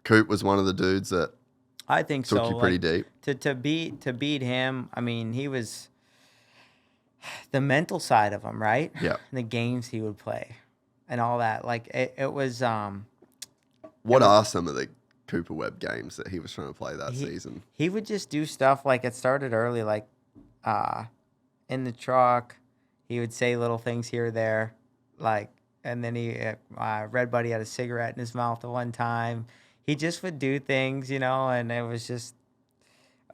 Coop was one of the dudes that I think took so. you pretty Like deep. to beat him. I mean, he was the mental side of him, right? Yeah. The games he would play, and all that. Like it was. It What was are some of the Cooper Webb games that he was trying to play that he season? he would just do stuff like it started early, like uh, in the truck. He would say little things here or there, like, and then Red Buddy had a cigarette in his mouth at one time. He just would do things, and it was just,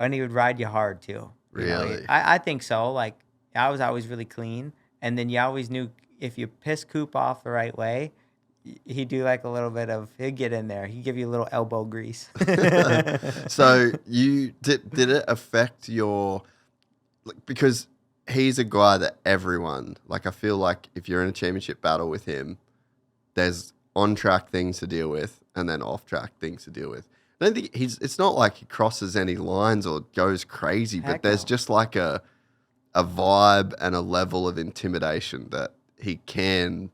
and he would ride you hard too. Really? I think so. Like, I was always really clean, and then you always knew if you piss Coop off the right way, he'd do like a little bit of, he'd get in there. He'd give you a little elbow grease. So you did it affect your, like, because he's a guy that everyone, like, I feel like if you're in a championship battle with him, there's on track things to deal with and then off track things to deal with. I don't think it's not like he crosses any lines or goes crazy, but Heck there's no. just like a vibe and a level of intimidation that he can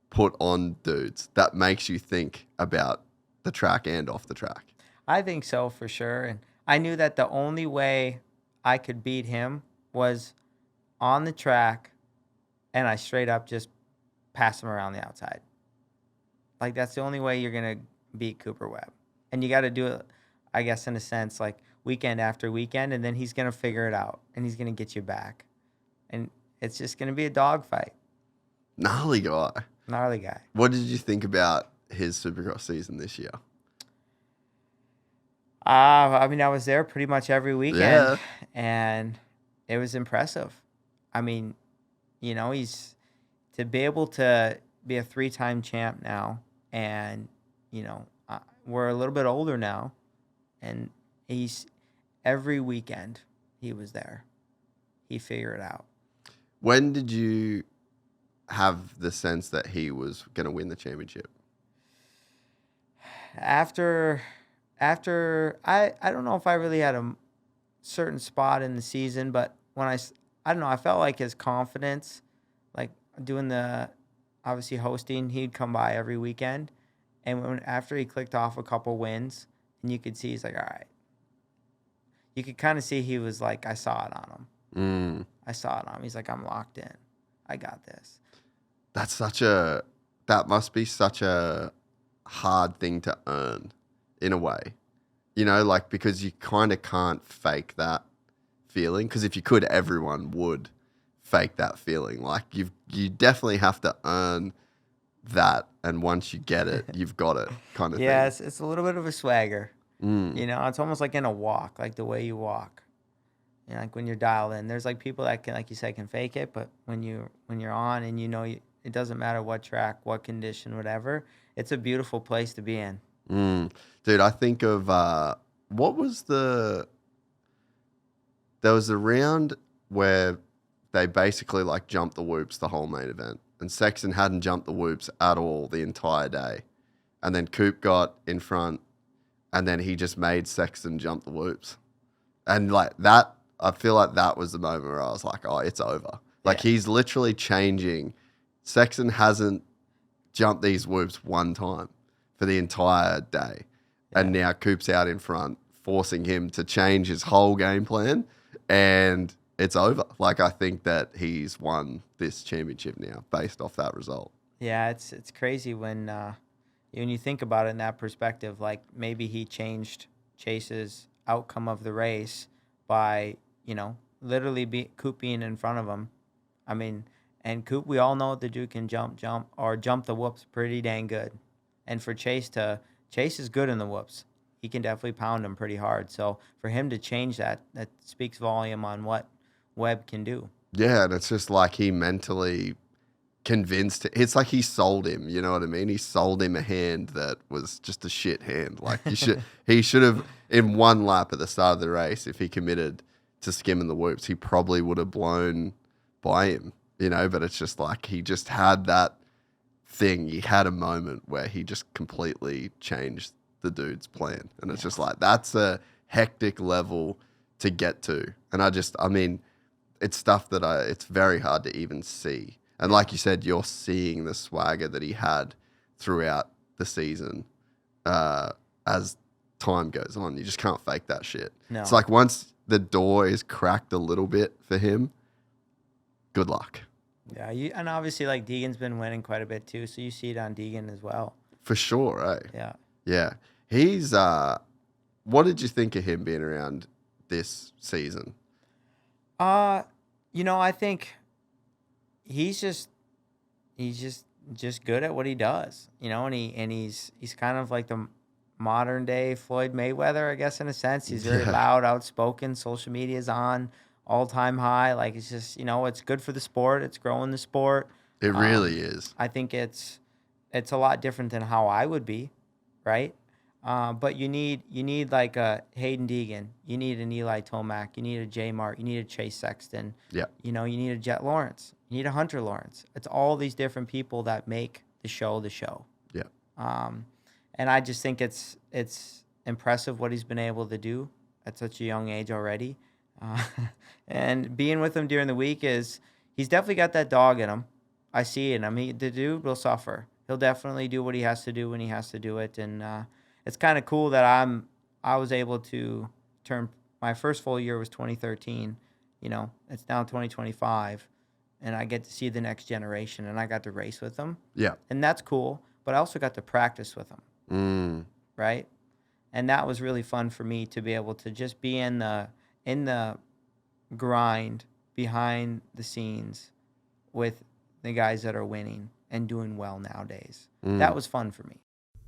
put on dudes that makes you think about the track and off the track. I think so for sure. And I knew that the only way I could beat him was on the track, and I straight up just pass him around the outside. Like, that's the only way you're going to beat Cooper Webb. And you got to do it, I guess, in a sense, like weekend after weekend, and then he's going to figure it out, and he's going to get you back. And it's just going to be a dogfight. Gnarly guy. Gnarly guy. What did you think about his Supercross season this year? I mean, I was there pretty much every weekend, Yeah. and it was impressive. I mean, he's to be able to be a 3-time champ now, and we're a little bit older now, and he's every weekend he was there. He figured it out. When did you have the sense that he was going to win the championship? After I don't know if I really had a certain spot in the season, but when I don't know, I felt like his confidence, like doing the, obviously hosting, he'd come by every weekend, and after he clicked off a couple wins, and you could see he's like, all right. You could kind of see he was like, I saw it on him. I saw it on him. He's like, I'm locked in. I got this. That must be such a hard thing to earn in a way, like, because you kind of can't fake that feeling. Because if you could, everyone would fake that feeling. Like, you definitely have to earn that. And once you get it, you've got it, kind of thing. Yeah, it's a little bit of a swagger. It's almost like in a walk, like the way you walk. Like when you're dialed in, there's like people that can, like you said, can fake it, but when you're on and it doesn't matter what track, what condition, whatever, it's a beautiful place to be in. Dude, I think of what was there was a round where they basically like jumped the whoops the whole main event, and Sexton hadn't jumped the whoops at all the entire day, and then Coop got in front, and then he just made Sexton jump the whoops, and like that, I feel like that was the moment where I was like, oh, it's over. Like, he's literally changing. Sexton hasn't jumped these whoops one time for the entire day. And now Coop's out in front, forcing him to change his whole game plan, and it's over. Like, I think that he's won this championship now based off that result. Yeah, it's crazy when you think about it in that perspective. Like, maybe he changed Chase's outcome of the race by, literally Coop being in front of him. I mean, and Coop, we all know the dude can jump the whoops pretty dang good. And for Chase is good in the whoops. He can definitely pound them pretty hard. So for him to change that speaks volume on what Webb can do. Yeah, and it's just like he mentally convinced. It's like he sold him. You know what I mean? He sold him a hand that was just a shit hand. Like, he should have, in one lap at the start of the race, if he committed to skimming the whoops, he probably would have blown by him. But it's just like he just had that thing. He had a moment where he just completely changed the dude's plan. And it's just like, that's a hectic level to get to. And I mean, it's stuff that it's very hard to even see. And like you said, you're seeing the swagger that he had throughout the season as time goes on. You just can't fake that shit. No. It's like once the door is cracked a little bit for him, good luck. Yeah, and obviously, like, Deegan's been winning quite a bit too, so you see it on Deegan as well. For sure, eh? Yeah. Yeah. He's, what did you think of him being around this season? I think he's just good at what he does, and he's kind of like the modern day Floyd Mayweather, I guess, in a sense. He's very loud, outspoken. Social media is on all-time high. Like, it's just, it's good for the sport. It's growing the sport. It really is. I think it's a lot different than how I would be, right? But you need like a Haiden Deegan. You need an Eli Tomac. You need a J Mart. You need a Chase Sexton. Yeah. You need a Jet Lawrence. You need a Hunter Lawrence. It's all these different people that make the show. Yeah. And I just think it's impressive what he's been able to do at such a young age already. And being with him during the week he's definitely got that dog in him. I see it in him. The dude will suffer. He'll definitely do what he has to do when he has to do it. And it's kind of cool that I was able to turn my first full year was 2013. It's now 2025, and I get to see the next generation, and I got to race with them. Yeah. And that's cool, but I also got to practice with them. Right? And that was really fun for me to be able to just be in the grind behind the scenes with the guys that are winning and doing well nowadays. That was fun for me.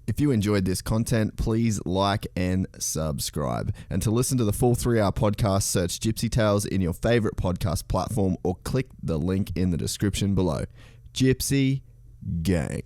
If you enjoyed this content, please like and subscribe. And to listen to the full 3-hour podcast, search Gypsy Tales in your favorite podcast platform or click the link in the description below. Gypsy Gang.